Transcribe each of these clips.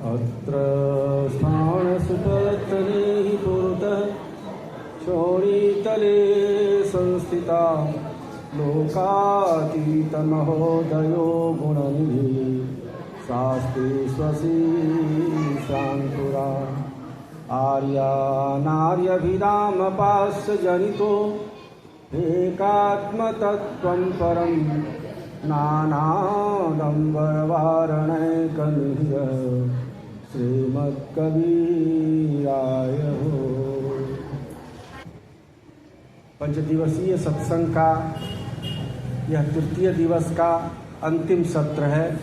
अत्र स्थाणसुपत्तनेहि पुरतः शोणीतले संस्थिता लोकातीतमहोदयो गुणनिधि शास्त्री स्वसी शान्तुरा आर्यानार्यभिधामपास्य जनितो एकात्मतत्त्वं परं नानाडम्बरवारणैकनिह्य श्रीमद्कबीराय हो। पंचदिवसीय सत्संग का यह तृतीय दिवस का अंतिम सत्र है।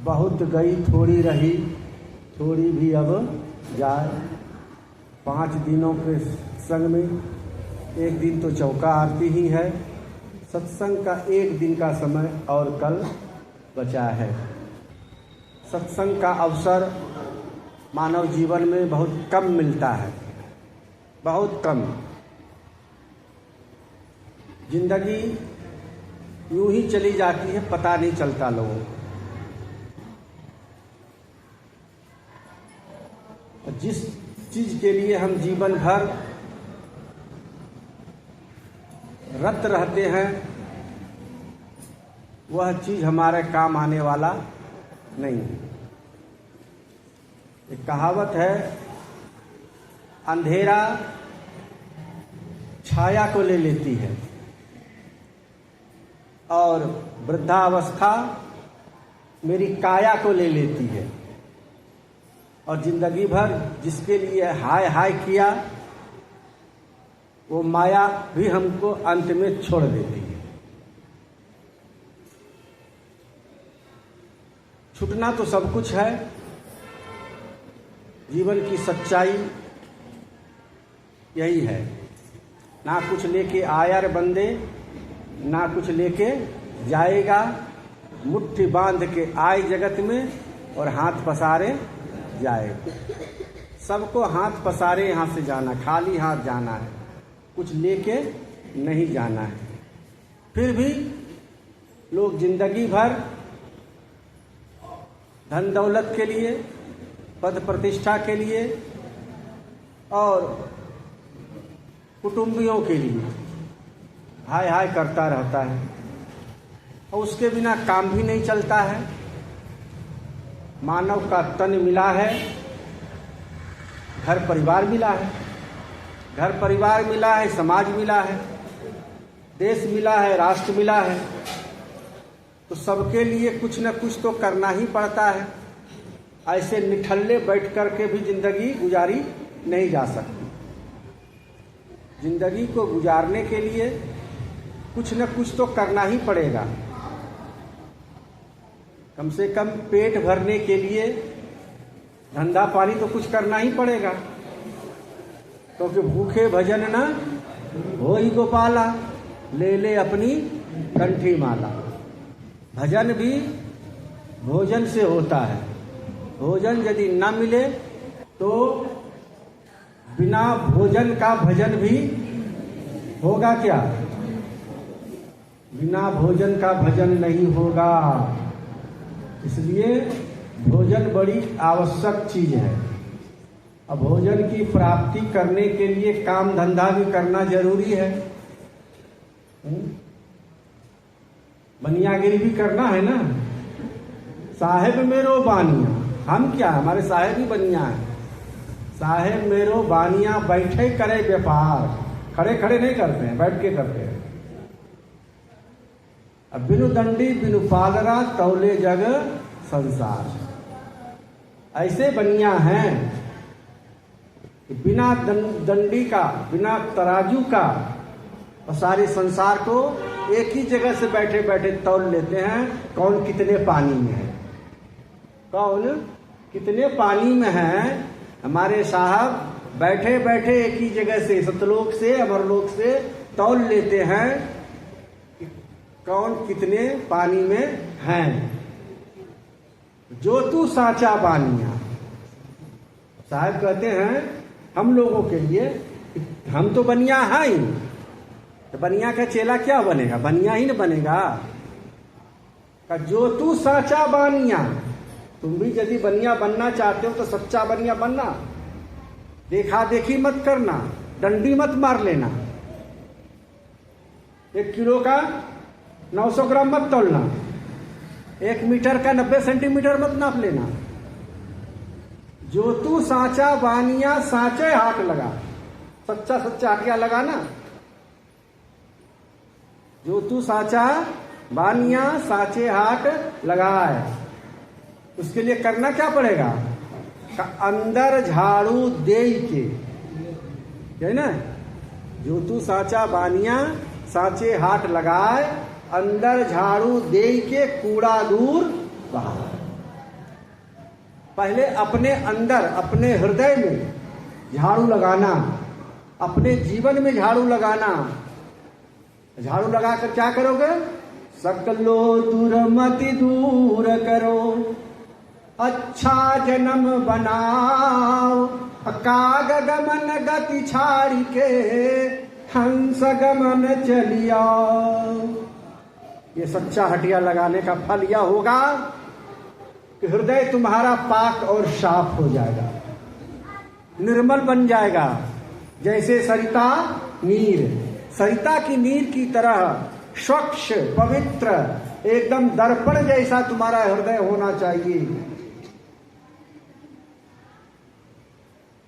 बहुत गई थोड़ी रही, थोड़ी भी अब जाए। 5 दिनों के संग में एक दिन तो चौका आरती ही है। सत्संग का 1 दिन का समय और कल बचा है। सत्संग का अवसर मानव जीवन में बहुत कम मिलता है, बहुत कम। जिंदगी यूं ही चली जाती है, पता नहीं चलता लोगों को। जिस चीज के लिए हम जीवन भर रत रहते हैं वह चीज हमारे काम आने वाला नहीं है। एक कहावत है, अंधेरा छाया को ले लेती है और वृद्धावस्था मेरी काया को ले लेती है। और जिंदगी भर जिसके लिए हाय हाय किया वो माया भी हमको अंत में छोड़ देती है। छूटना तो सब कुछ है। जीवन की सच्चाई यही है। ना कुछ लेके आया रे बंदे, ना कुछ लेके जाएगा। मुट्ठी बांध के आए जगत में और हाथ पसारे जाएगा। सबको हाथ पसारे यहाँ से जाना, खाली हाथ जाना है, कुछ लेके नहीं जाना है। फिर भी लोग जिंदगी भर धन दौलत के लिए, पद प्रतिष्ठा के लिए और कुटुंबियों के लिए हाय हाय करता रहता है और उसके बिना काम भी नहीं चलता है। मानव का तन मिला है, घर परिवार मिला है, घर परिवार मिला है, समाज मिला है, देश मिला है, राष्ट्र मिला है। तो सबके लिए कुछ न कुछ तो करना ही पड़ता है। ऐसे निठल्ले बैठ करके भी जिंदगी गुजारी नहीं जा सकती। जिंदगी को गुजारने के लिए कुछ न कुछ तो करना ही पड़ेगा। कम से कम पेट भरने के लिए धंधा पानी तो कुछ करना ही पड़ेगा, क्योंकि भूखे भजन न होई गोपाला, ले ले अपनी कंठी माला। भजन भी भोजन से होता है। भोजन यदि न मिले तो बिना भोजन का भजन भी होगा क्या? बिना भोजन का भजन नहीं होगा। इसलिए भोजन बड़ी आवश्यक चीज है। अब भोजन की प्राप्ति करने के लिए काम धंधा भी करना जरूरी है। बनियागिरी भी करना है ना। साहेब मेरो बानिया, हम क्या, हमारे साहेब ही बनिया है। साहेब मेरो बानिया बैठे करे व्यापार, खड़े खड़े नहीं करते हैं, बैठ के करते हैं। अब बिनु दंडी बिनु पालरा तौले जग संसार। ऐसे बनिया हैं कि बिना दंडी का, बिना तराजू का और सारे संसार को एक ही जगह से बैठे बैठे तौल लेते हैं। कौन कितने पानी में है, कौन कितने पानी में है। हमारे साहब बैठे बैठे एक ही जगह से, सतलोक से अमरलोक से तौल लेते हैं कि कौन कितने पानी में हैं। जो तू साचा बानिया। साहब कहते हैं हम लोगों के लिए, हम तो बनिया हैं ही, तो बनिया का चेला क्या बनेगा? बनिया ही न बनेगा। का जो तू साचा बानिया, तुम भी यदि बनिया बनना चाहते हो तो सच्चा बनिया बनना, देखा देखी मत करना, डंडी मत मार लेना, 1 किलो का 900 ग्राम मत तोलना, 1 मीटर का 90 सेंटीमीटर मत नाप लेना। जो तू साचा बानिया साचे हाथ लगा, सच्चा सच्चा हटिया लगाना। जो तू साचा बानिया साचे हाथ लगाए, उसके लिए करना क्या पड़ेगा? अंदर झाड़ू दे के, है ना? जो तू साचा बानिया साचे हाथ लगाए, अंदर झाड़ू दे के कूड़ा दूर बाहर। पहले अपने अंदर, अपने हृदय में झाड़ू लगाना, अपने जीवन में झाड़ू लगाना। झाड़ू लगाकर क्या करोगे? सकलो दुर्मति दूर करो, अच्छा जन्म बनाओ, काग गमन गति छाड़ के हंस गमन चलिया। ये सच्चा हटिया लगाने का फल यह होगा कि हृदय तुम्हारा पाक और साफ हो जाएगा, निर्मल बन जाएगा, जैसे सरिता नीर, सरिता की नीर की तरह स्वच्छ पवित्र एकदम दर्पण जैसा तुम्हारा हृदय होना चाहिए।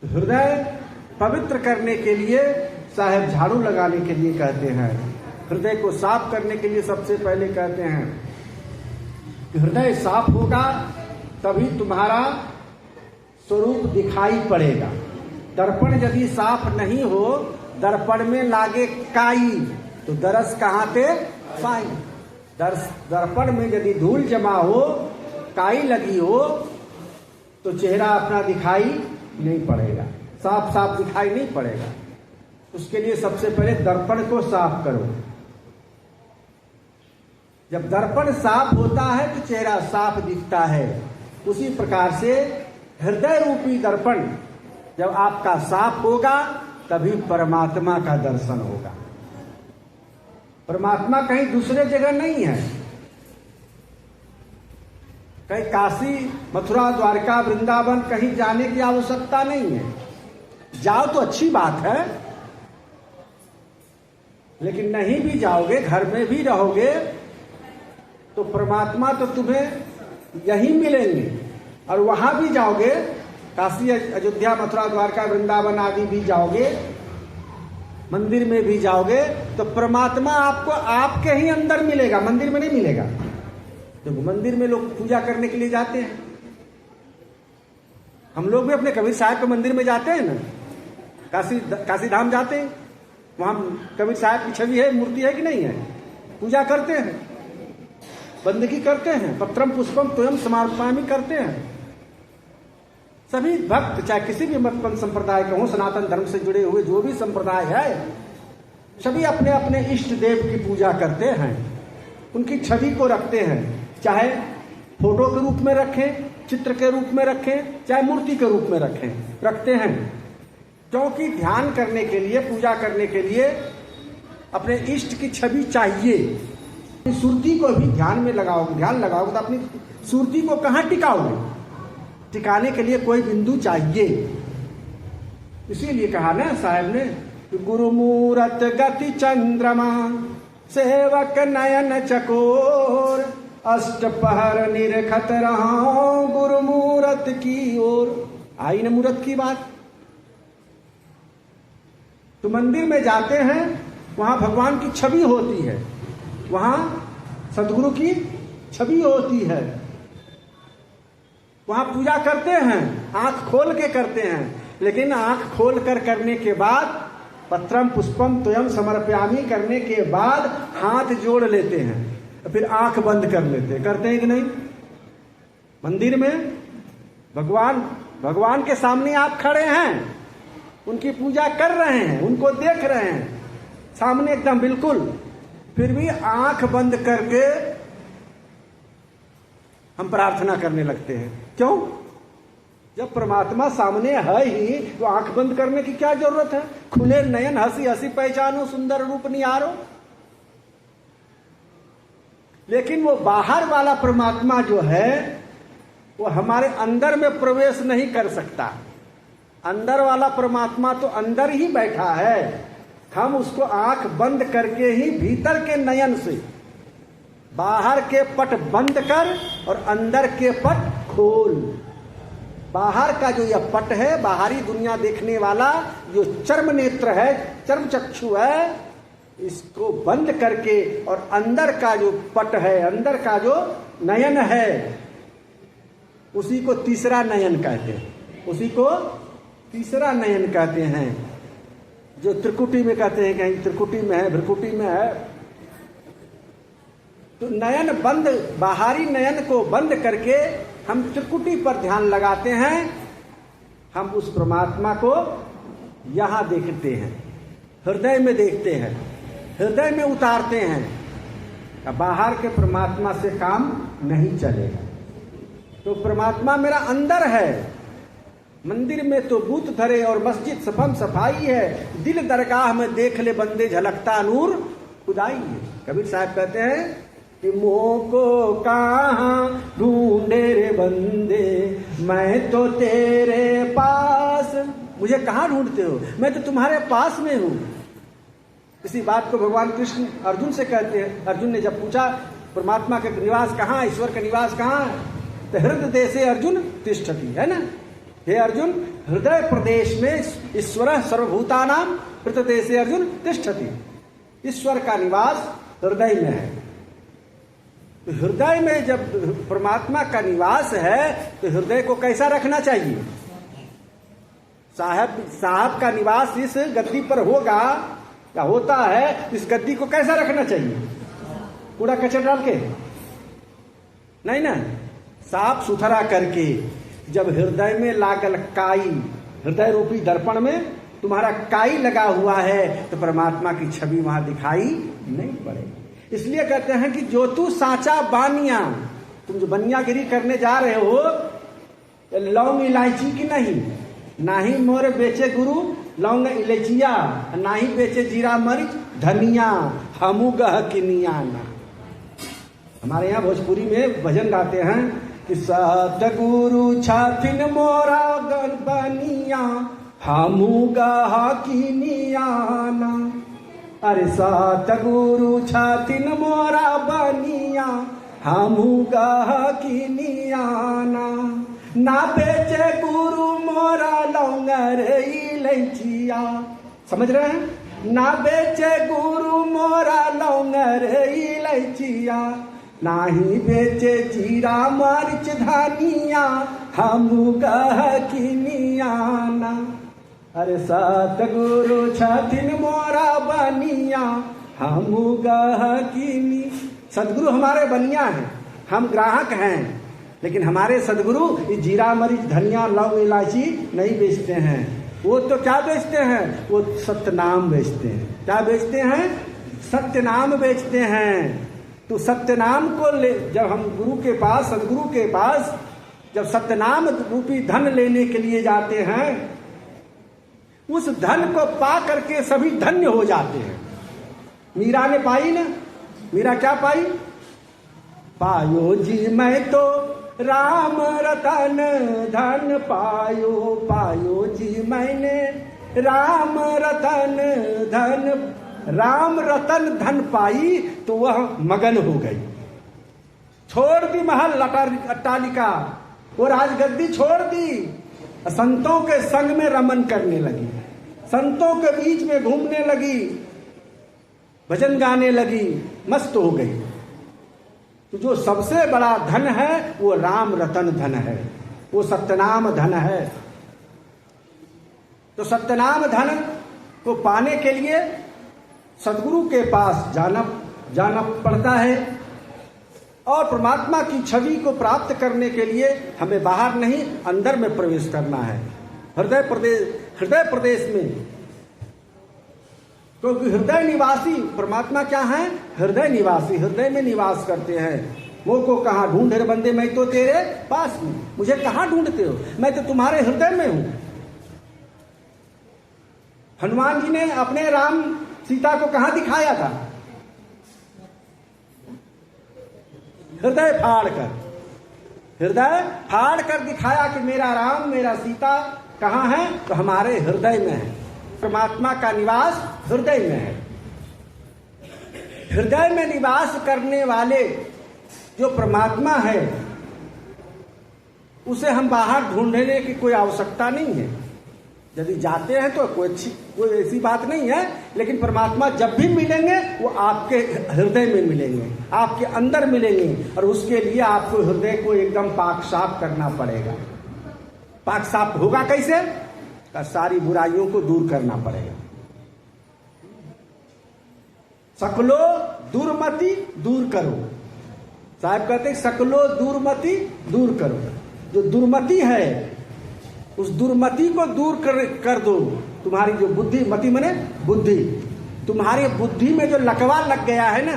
हृदय पवित्र करने के लिए साहब झाड़ू लगाने के लिए कहते हैं। हृदय को साफ करने के लिए सबसे पहले कहते हैं कि हृदय साफ होगा तभी तुम्हारा स्वरूप दिखाई पड़ेगा। दर्पण यदि साफ नहीं हो, दर्पण में लागे काई तो दरस कहाँ पे पाई। दर्पण में यदि धूल जमा हो, काई लगी हो, तो चेहरा अपना दिखाई नहीं पड़ेगा, साफ साफ दिखाई नहीं पड़ेगा। उसके लिए सबसे पहले दर्पण को साफ करो। जब दर्पण साफ होता है तो चेहरा साफ दिखता है। उसी प्रकार से हृदय रूपी दर्पण जब आपका साफ होगा तभी परमात्मा का दर्शन होगा। परमात्मा कहीं दूसरे जगह नहीं है, कहीं काशी मथुरा द्वारका वृंदावन कहीं जाने की आवश्यकता नहीं है। जाओ तो अच्छी बात है, लेकिन नहीं भी जाओगे, घर में भी रहोगे, तो परमात्मा तो तुम्हें यहीं मिलेंगे। और वहां भी जाओगे, काशी अयोध्या मथुरा द्वारका वृंदावन आदि भी जाओगे, मंदिर में भी जाओगे, तो परमात्मा आपको आपके ही अंदर मिलेगा, मंदिर में नहीं मिलेगा। तो मंदिर में लोग पूजा करने के लिए जाते हैं, हम लोग भी अपने कबीर साहब के मंदिर में जाते हैं ना, काशी धाम जाते हैं, वहां कबीर साहब की छवि है, मूर्ति है कि नहीं है, पूजा करते हैं, बंदगी करते हैं, पत्रम पुष्पम त्वयं समर्पयामि करते हैं। सभी भक्त चाहे किसी भी मत संप्रदाय के हों, सनातन धर्म से जुड़े हुए जो भी संप्रदाय है, सभी अपने अपने इष्ट देव की पूजा करते हैं, उनकी छवि को रखते हैं, चाहे फोटो के रूप में रखें, चित्र के रूप में रखें, चाहे मूर्ति के रूप में रखते हैं। क्योंकि ध्यान करने के लिए, पूजा करने के लिए अपने इष्ट की छवि चाहिए। सुरती को भी ध्यान में लगाओगे, ध्यान लगाओगे तो अपनी सुरती को कहाँ टिकाओगे? टिकाने के लिए कोई बिंदु चाहिए। इसीलिए कहा ना साहब ने, गुरु मूरत गति चंद्रमा, सेवक नयन चकोर, अष्ट पहर निरखत रहो गुरु मूरत की ओर। आई न मूरत की बात। तो मंदिर में जाते हैं, वहां भगवान की छवि होती है, वहां सदगुरु की छवि होती है, वहां पूजा करते हैं, आंख खोल के करते हैं। लेकिन आंख खोल कर करने के बाद, पत्रम पुष्पम त्वयं समर्पयामि करने के बाद हाथ जोड़ लेते हैं, फिर आंख बंद कर लेते हैं। करते हैं कि नहीं? मंदिर में भगवान के सामने आप खड़े हैं, उनकी पूजा कर रहे हैं, उनको देख रहे हैं सामने एकदम बिल्कुल, फिर भी आंख बंद करके हम प्रार्थना करने लगते हैं। क्यों? जब परमात्मा सामने है ही तो आंख बंद करने की क्या जरूरत है? खुले नयन हंसी हंसी पहचानो सुंदर रूप निहारो। लेकिन वो बाहर वाला परमात्मा जो है, वो हमारे अंदर में प्रवेश नहीं कर सकता। अंदर वाला परमात्मा तो अंदर ही बैठा है, हम उसको आंख बंद करके ही भीतर के नयन से बाहर के पट बंद कर और अंदर के पट खोल। बाहर का जो यह पट है, बाहरी दुनिया देखने वाला जो चर्म नेत्र है, चर्म चक्षु है, इसको बंद करके और अंदर का जो पट है, अंदर का जो नयन है, उसी को तीसरा नयन कहते हैं। उसी को तीसरा नयन कहते हैं, जो त्रिकुटी में कहते हैं, कहीं त्रिकुटी में है, भ्रकुटी में है। तो नयन बंद, बाहरी नयन को बंद करके हम त्रिकुटी पर ध्यान लगाते हैं। हम उस परमात्मा को यहां देखते हैं, हृदय में देखते हैं, हृदय में उतारते हैं। बाहर के परमात्मा से काम नहीं चलेगा। तो परमात्मा मेरा अंदर है। मंदिर में तो बूत धरे और मस्जिद सफम सफाई है, दिल दरगाह में देख ले बंदे झलकता नूर खुदाई है। कबीर साहब कहते हैं कि मोह को कहाँ ढूंढे रे बंदे, मैं तो तेरे पास। मुझे कहाँ ढूंढते हो, मैं तो तुम्हारे पास में हूं। इसी बात को भगवान कृष्ण अर्जुन से कहते हैं। अर्जुन ने जब पूछा परमात्मा का निवास कहाँ, ईश्वर का निवास कहाँ, तो हृदय देशे अर्जुन तिष्ठति, है ना। हे अर्जुन, हृदय प्रदेश में ईश्वर सर्वभूतानां प्रदेशे अर्जुन तिष्ठति। ईश्वर का निवास हृदय में है। तो हृदय में जब परमात्मा का निवास है तो हृदय को कैसा रखना चाहिए। साहब का निवास इस गद्दी पर होगा या होता है, इस गद्दी को कैसा रखना चाहिए, कूड़ा कचरा डाल के नहीं ना, साफ सुथरा करके। जब हृदय में लागल काई, हृदय रूपी दर्पण में तुम्हारा काई लगा हुआ है तो परमात्मा की छवि वहां दिखाई नहीं पड़ेगी। इसलिए कहते हैं कि जो तू साचा बानिया, तुम जो बनियागिरी करने जा रहे हो, लौंग इलायची की नहीं, ना ही मोर बेचे गुरु लौंग इलायचिया, ना ही बेचे जीरा मरीच धनिया, हमू गह किनिया ना। हमारे यहाँ भोजपुरी में भजन गाते हैं कि सतगुरु छाथिन मोरा गन बनिया, हमू गह किनिया ना। अरे सतगुरु छाथिन मोरा बनिया, हमू गह किनिया ना बेचे गुरु मोरा लौंगर इलायचिया। समझ रहे हैं, ना बेचे गुरु मोरा लौंगर इलायचिया, ना ही बेचे जीरा मर्च धनिया, हम गह किनिया ना। अरे सतगुरु छथिन मोरा बनिया, हम गह किनी। सदगुरु हमारे बनिया हैं, हम ग्राहक हैं, लेकिन हमारे सदगुरु ये जीरा मरीच धनिया लौंग इलायची नहीं बेचते हैं। वो तो क्या बेचते हैं, वो सत्यनाम बेचते हैं। क्या बेचते हैं, सत्यनाम बेचते हैं। तो सत्यनाम को ले, जब हम गुरु के पास, सदगुरु के पास जब सत्यनाम रूपी धन लेने के लिए जाते हैं, उस धन को पा करके सभी धन्य हो जाते हैं। मीरा ने पाई ना, मीरा क्या पाई, पायो जी मैं तो राम रतन धन पायो, पायो जी मैंने राम रतन धन। राम रतन धन पाई तो वह मगन हो गई, छोड़ दी महल अट्टालिका, वो राजगद्दी छोड़ दी, संतों के संग में रमन करने लगी, संतों के बीच में घूमने लगी, भजन गाने लगी, मस्त हो गई। तो जो सबसे बड़ा धन है वो राम रतन धन है, वो सत्यनाम धन है। तो सत्यनाम धन को पाने के लिए सदगुरु के पास जाना पड़ता है, और परमात्मा की छवि को प्राप्त करने के लिए हमें बाहर नहीं अंदर में प्रवेश करना है, हृदय प्रदेश में। क्योंकि हृदय निवासी परमात्मा क्या है, हृदय निवासी, हृदय में निवास करते हैं। मोह को कहाँ ढूंढे रे बंदे, मैं तो तेरे पास हूं। मुझे कहाँ ढूंढते हो, मैं तो तुम्हारे हृदय में हूं। हनुमान जी ने अपने राम सीता को कहाँ दिखाया था, हृदय फाड़ कर। हृदय फाड़ कर दिखाया कि मेरा राम मेरा सीता कहाँ है, तो हमारे हृदय में है। परमात्मा का निवास हृदय में है। हृदय में निवास करने वाले जो परमात्मा है उसे हम बाहर ढूंढने की कोई आवश्यकता नहीं है। यदि जाते हैं तो कोई ऐसी बात नहीं है, लेकिन परमात्मा जब भी मिलेंगे वो आपके हृदय में मिलेंगे, आपके अंदर मिलेंगे, और उसके लिए आपको हृदय को एकदम पाक साफ करना पड़ेगा। पाक साफ होगा कैसे? सारी बुराइयों को दूर करना पड़ेगा। सकलो दुर्मति दूर करो, साहब कहते हैं सकलो दुर्मति दूर करो। जो दुर्मति है उस दुर्मति को दूर कर दो। तुम्हारी जो बुद्धि, मति मने बुद्धि, तुम्हारी बुद्धि में जो लकवा लग गया है ना,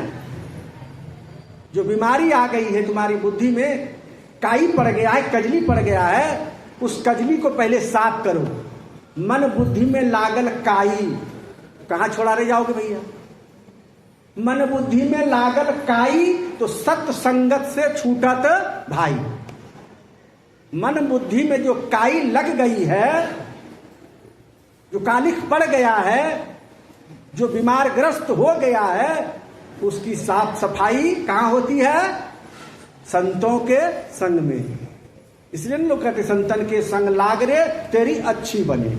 जो बीमारी आ गई है तुम्हारी बुद्धि में, काई पड़ गया है, कजली पड़ गया है, उस कजली को पहले साफ करो। मन बुद्धि में लागल काई, कहां छोड़ा रह जाओगे भैया? मन बुद्धि में लागल काई तो सत्य संगत से छूटत भाई। मन बुद्धि में जो काई लग गई है, जो कालिख पड़ गया है, जो बीमार ग्रस्त हो गया है, उसकी साफ सफाई कहां होती है? संतों के संग में। इसलिए लोग कहते संतन के संग लाग रे तेरी अच्छी बने।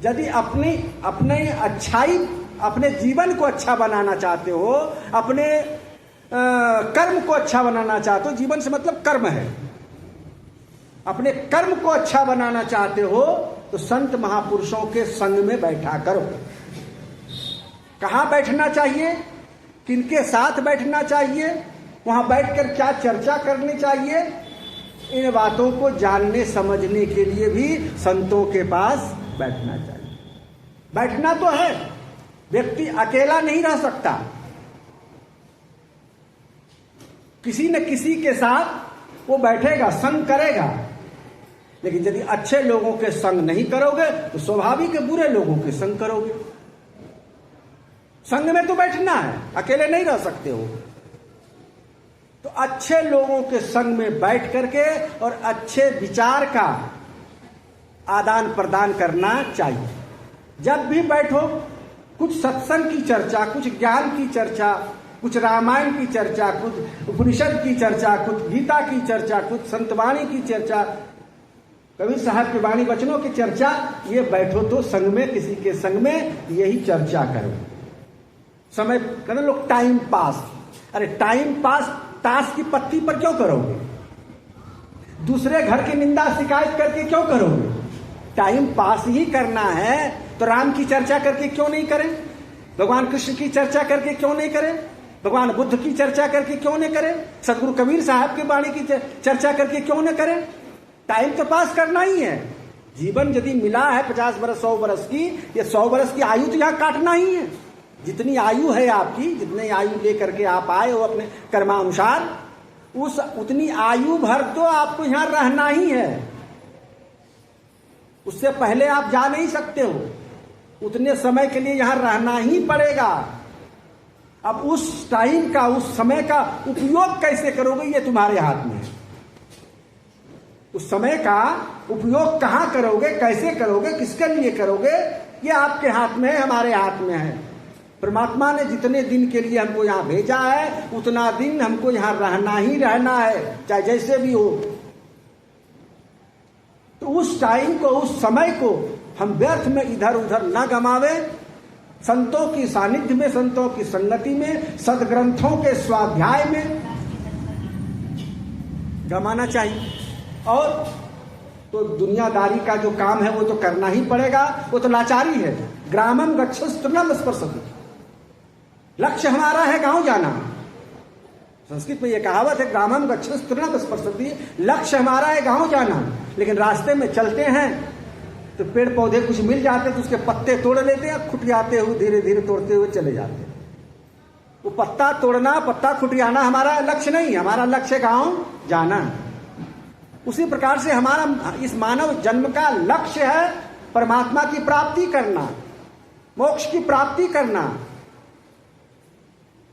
यदि अपने अच्छाई, अपने जीवन को अच्छा बनाना चाहते हो, अपने कर्म को अच्छा बनाना चाहते हो, जीवन से मतलब कर्म है, अपने कर्म को अच्छा बनाना चाहते हो तो संत महापुरुषों के संग में बैठा करो। कहाँ बैठना चाहिए, किनके साथ बैठना चाहिए, वहां बैठकर क्या चर्चा करनी चाहिए, इन बातों को जानने समझने के लिए भी संतों के पास बैठना चाहिए। बैठना तो है, व्यक्ति अकेला नहीं रह सकता, किसी न किसी के साथ वो बैठेगा, संग करेगा। लेकिन यदि अच्छे लोगों के संग नहीं करोगे तो स्वाभाविक है बुरे लोगों के संग करोगे। संग में तो बैठना है, अकेले नहीं रह सकते हो। तो अच्छे लोगों के संग में बैठ करके और अच्छे विचार का आदान प्रदान करना चाहिए। जब भी बैठो कुछ सत्संग की चर्चा, कुछ ज्ञान की चर्चा, कुछ रामायण की चर्चा, कुछ उपनिषद की चर्चा, कुछ गीता की चर्चा, कुछ संतवाणी की चर्चा, कबीर साहब की वाणी वचनों की चर्चा, ये बैठो तो संग में, किसी के संग में यही चर्चा करो। समय कहते लोग टाइम पास, अरे टाइम पास ताश की पत्ती पर क्यों करोगे? दूसरे घर की निंदा शिकायत करके क्यों करोगे? टाइम पास ही करना है तो राम की चर्चा करके क्यों नहीं करें? भगवान कृष्ण की चर्चा करके क्यों नहीं करें? भगवान बुद्ध की चर्चा करके क्यों नहीं करें? सदगुरु कबीर साहब की वाणी की चर्चा करके क्यों न करें? टाइम तो पास करना ही है। जीवन यदि मिला है 50 बरस 100 बरस की, ये 100 बरस की आयु तो यहाँ काटना ही है। जितनी आयु है आपकी, जितने आयु लेकर के आप आए हो अपने कर्मानुसार, उतनी आयु भर तो आपको यहाँ रहना ही है। उससे पहले आप जा नहीं सकते हो, उतने समय के लिए यहाँ रहना ही पड़ेगा। अब उस टाइम का, उस समय का उपयोग कैसे करोगे ये तुम्हारे हाथ में है। उस समय का उपयोग कहाँ करोगे, कैसे करोगे, किसके लिए करोगे, ये आपके हाथ में है, हमारे हाथ में है। परमात्मा ने जितने दिन के लिए हमको यहाँ भेजा है उतना दिन हमको यहाँ रहना ही रहना है, चाहे जैसे भी हो। तो उस टाइम को, उस समय को हम व्यर्थ में इधर उधर न गंवावे। संतों की सानिध्य में, संतों की संगति में, सदग्रंथों के स्वाध्याय में गंवाना चाहिए। और तो दुनियादारी का जो काम है वो तो करना ही पड़ेगा, वो तो लाचारी है। ग्रामम गच्छस्तृणम स्पर्शति, लक्ष्य हमारा है गांव जाना। संस्कृत में ये कहावत है, ग्रामम गच्छस्तृणम स्पर्शति, लक्ष्य हमारा है गांव जाना। लेकिन रास्ते में चलते हैं तो पेड़ पौधे कुछ मिल जाते तो उसके पत्ते तोड़ लेते हैं, खुटियाते हुए धीरे धीरे तोड़ते हुए चले जाते हैं। वो पत्ता तोड़ना, पत्ता खुटियाना हमारा लक्ष्य नहीं, हमारा लक्ष्य गांव जाना। उसी प्रकार से हमारा इस मानव जन्म का लक्ष्य है परमात्मा की प्राप्ति करना, मोक्ष की प्राप्ति करना।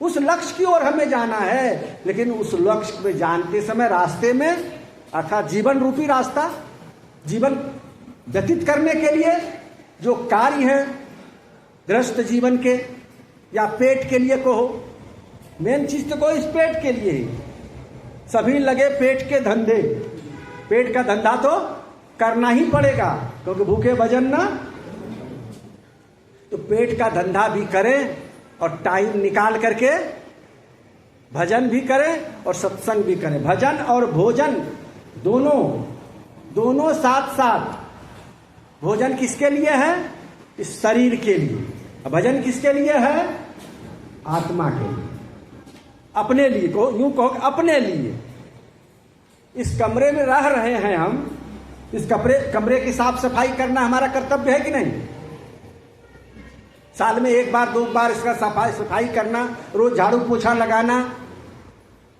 उस लक्ष्य की ओर हमें जाना है। लेकिन उस लक्ष्य में जानते समय रास्ते में अर्थात जीवन रूपी रास्ता, जीवन व्यतीत करने के लिए जो कार्य है गृहस्थ जीवन के या पेट के लिए कहो, मेन चीज तो कोई इस पेट के लिए ही सभी लगे पेट के धंधे। पेट का धंधा तो करना ही पड़ेगा क्योंकि भूखे भजन ना। तो पेट का धंधा भी करें और टाइम निकाल करके भजन भी करें और सत्संग भी करें। भजन और भोजन दोनों साथ साथ। भोजन किसके लिए है? इस शरीर के लिए। भजन किसके लिए है? आत्मा के लिए, अपने लिए। यूं कहो अपने लिए। इस कमरे में रह रहे हैं हम, इस कमरे की साफ सफाई करना हमारा कर्तव्य है कि नहीं? साल में एक बार 2 बार इसका सफाई करना, रोज झाड़ू पोछा लगाना,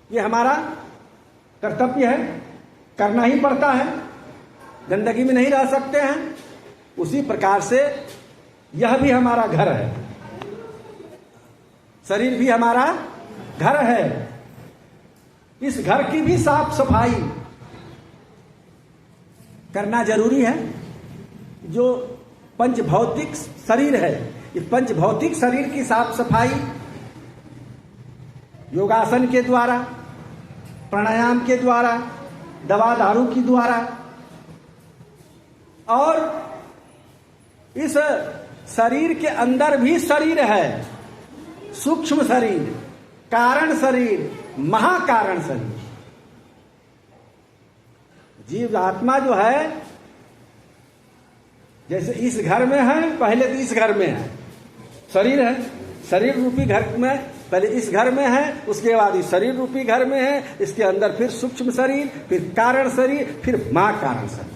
ये हमारा कर्तव्य है, करना ही पड़ता है। गंदगी में नहीं रह सकते हैं। उसी प्रकार से यह भी हमारा घर है, शरीर भी हमारा घर है। इस घर की भी साफ सफाई करना जरूरी है। जो पंच भौतिक शरीर है, इस पंच भौतिक शरीर की साफ सफाई योगासन के द्वारा, प्राणायाम के द्वारा, दवा दारू के द्वारा, और इस शरीर के अंदर भी शरीर है, सूक्ष्म शरीर, कारण शरीर, महाकारण शरीर। जीव आत्मा जो है जैसे इस घर में है, पहले तो इस घर में है, शरीर है, शरीर रूपी घर में पहले इस घर में है, उसके बाद इस शरीर रूपी घर में है, इसके अंदर फिर सूक्ष्म शरीर, फिर कारण शरीर, फिर महाकारण शरीर।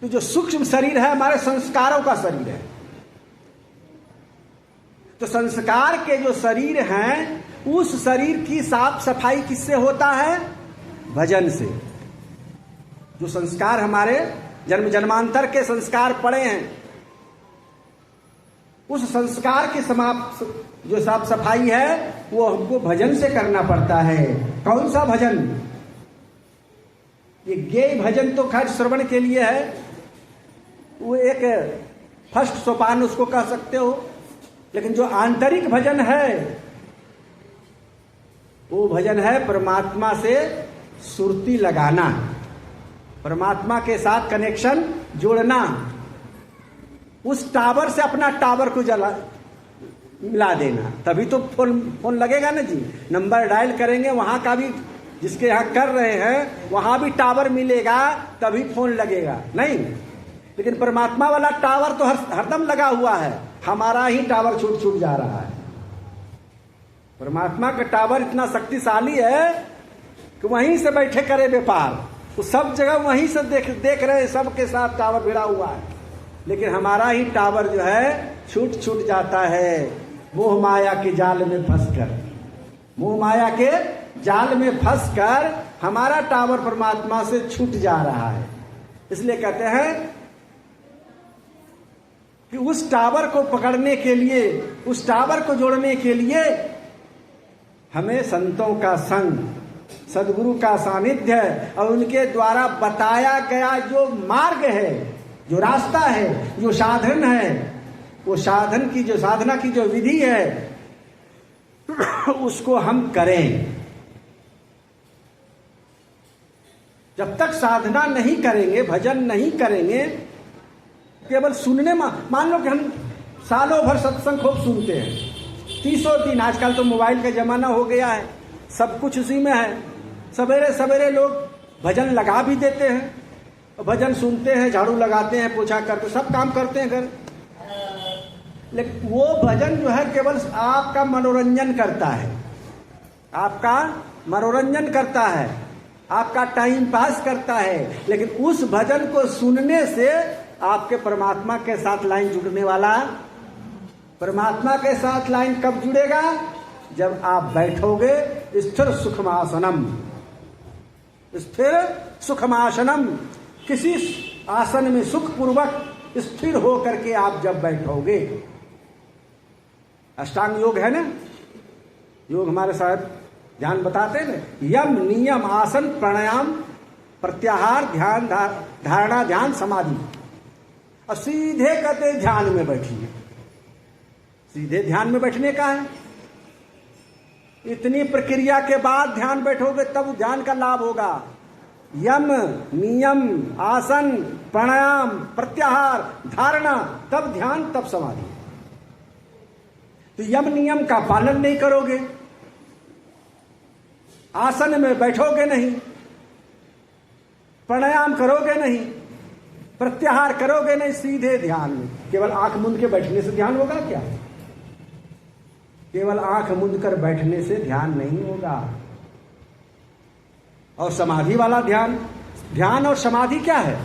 तो जो सूक्ष्म शरीर है हमारे संस्कारों का शरीर है। तो संस्कार के जो शरीर हैं, उस शरीर की साफ सफाई किससे होता है? भजन से। जो संस्कार हमारे जन्म जन्मांतर के संस्कार पड़े हैं, उस संस्कार की जो साफ सफाई है वो हमको भजन से करना पड़ता है। कौन सा भजन? ये गेय भजन तो खैर श्रवण के लिए है, वो एक फर्स्ट सोपान उसको कह सकते हो। लेकिन जो आंतरिक भजन है वो भजन है परमात्मा से सुरती लगाना, परमात्मा के साथ कनेक्शन जोड़ना, उस टावर से अपना टावर को मिला देना, तभी तो फोन लगेगा ना जी। नंबर डायल करेंगे, वहां का भी जिसके यहाँ कर रहे हैं वहां भी टावर मिलेगा, तभी फोन लगेगा। नहीं, लेकिन परमात्मा वाला टावर तो हरदम लगा हुआ है, हमारा ही टावर छूट जा रहा है। परमात्मा का टावर इतना शक्तिशाली है कि वहीं से बैठे करे व्यापार, वो सब जगह वहीं से देख रहे हैं, सबके साथ टावर भिड़ा हुआ है। लेकिन हमारा ही टावर जो है छूट जाता है, मोह माया के जाल में फंसकर। मोह माया के जाल में फंसकर हमारा टावर परमात्मा से छूट जा रहा है। इसलिए कहते हैं कि उस टावर को पकड़ने के लिए, उस टावर को जोड़ने के लिए हमें संतों का संग, सदगुरु का सानिध्य और उनके द्वारा बताया गया जो मार्ग है, जो रास्ता है, जो साधन है, वो साधन की जो साधना की जो विधि है उसको हम करें। जब तक साधना नहीं करेंगे, भजन नहीं करेंगे, केवल सुनने, मान लो कि हम सालों भर सत्संग खूब सुनते हैं, 30 दिन, आजकल तो मोबाइल का जमाना हो गया है, सब कुछ उसी में है। सवेरे सवेरे लोग भजन लगा भी देते हैं, भजन सुनते हैं, झाड़ू लगाते हैं, पोछा करते, सब काम करते हैं घर। लेकिन वो भजन जो है केवल आपका मनोरंजन करता है, आपका मनोरंजन करता है, आपका टाइम पास करता है। लेकिन उस भजन को सुनने से आपके परमात्मा के साथ लाइन जुड़ने वाला, परमात्मा के साथ लाइन कब जुड़ेगा? जब आप बैठोगे स्थिर सुखमासनम, स्थिर सुखमासनम, किसी आसन में सुखपूर्वक स्थिर होकर के आप जब बैठोगे अष्टांग योग है ना, योग हमारे साहब ध्यान बताते हैं, यम नियम आसन प्राणायाम प्रत्याहार ध्यान धारणा ध्यान समाधि। और सीधे कहते ध्यान में बैठिए, सीधे ध्यान में बैठने का है। इतनी प्रक्रिया के बाद ध्यान बैठोगे तब ध्यान का लाभ होगा। यम नियम आसन प्राणायाम प्रत्याहार धारणा, तब ध्यान तब समाधि। तो यम नियम का पालन नहीं करोगे, आसन में बैठोगे नहीं, प्राणायाम करोगे नहीं, प्रत्याहार करोगे नहीं, सीधे ध्यान में केवल आंख मूंद के बैठने से ध्यान होगा क्या? केवल आंख मूंद कर बैठने से ध्यान नहीं होगा। और समाधि वाला ध्यान, ध्यान और समाधि क्या है?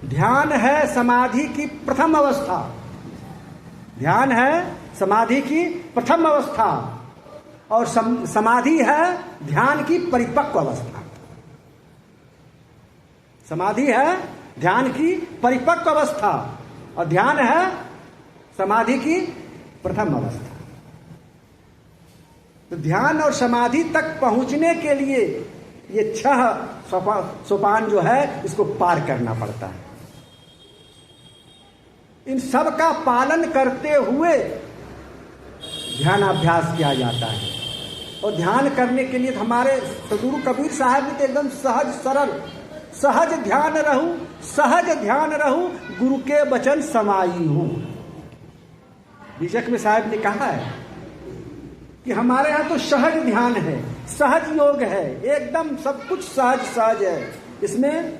ध्यान है समाधि की प्रथम अवस्था, ध्यान है समाधि की प्रथम अवस्था, और समाधि है ध्यान की परिपक्व अवस्था। समाधि है ध्यान की परिपक्व अवस्था और ध्यान है समाधि की प्रथम अवस्था। तो ध्यान और समाधि तक पहुंचने के लिए ये 6 सोपान जो है इसको पार करना पड़ता है। इन सब का पालन करते हुए ध्यानाभ्यास किया जाता है। और ध्यान करने के लिए हमारे सदगुरु कबीर साहब भी तो एकदम सहज सरल, सहज ध्यान रहूं, सहज ध्यान रहूं, गुरु के वचन समाई हूं। बीजक में साहब ने कहा है कि हमारे यहां तो सहज ध्यान है, सहज योग है, एकदम सब कुछ सहज सहज है। इसमें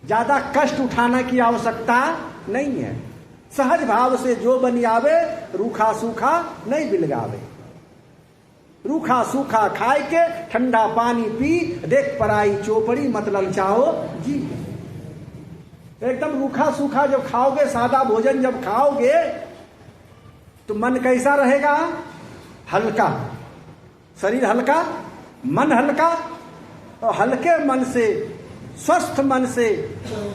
ज्यादा कष्ट उठाने की आवश्यकता नहीं है। सहज भाव से जो बनी आवे, रूखा सूखा नहीं बिलगावे। रूखा सूखा खाए के ठंडा पानी पी, देख पराई चौपड़ी मत ललचाओ जी। एकदम रूखा सूखा जब खाओगे, सादा भोजन जब खाओगे तो मन कैसा रहेगा? हल्का, शरीर हल्का, मन हल्का। और हल्के मन से, स्वस्थ मन से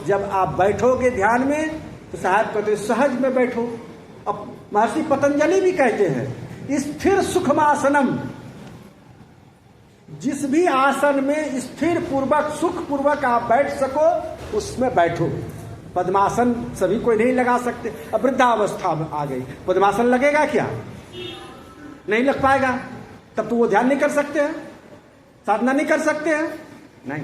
जब आप बैठोगे ध्यान में तो साहब कहते सहज में बैठो। अब महर्षि पतंजलि भी कहते हैं स्थिर सुखमासनम, जिस भी आसन में स्थिर पूर्वक सुख पूर्वक आप बैठ सको उसमें बैठो। पद्मासन सभी कोई नहीं लगा सकते। अब वृद्धावस्था में आ गई, पद्मासन लगेगा क्या? नहीं लग पाएगा, तब तो वो ध्यान नहीं कर सकते हैं, साधना नहीं कर सकते हैं। नहीं,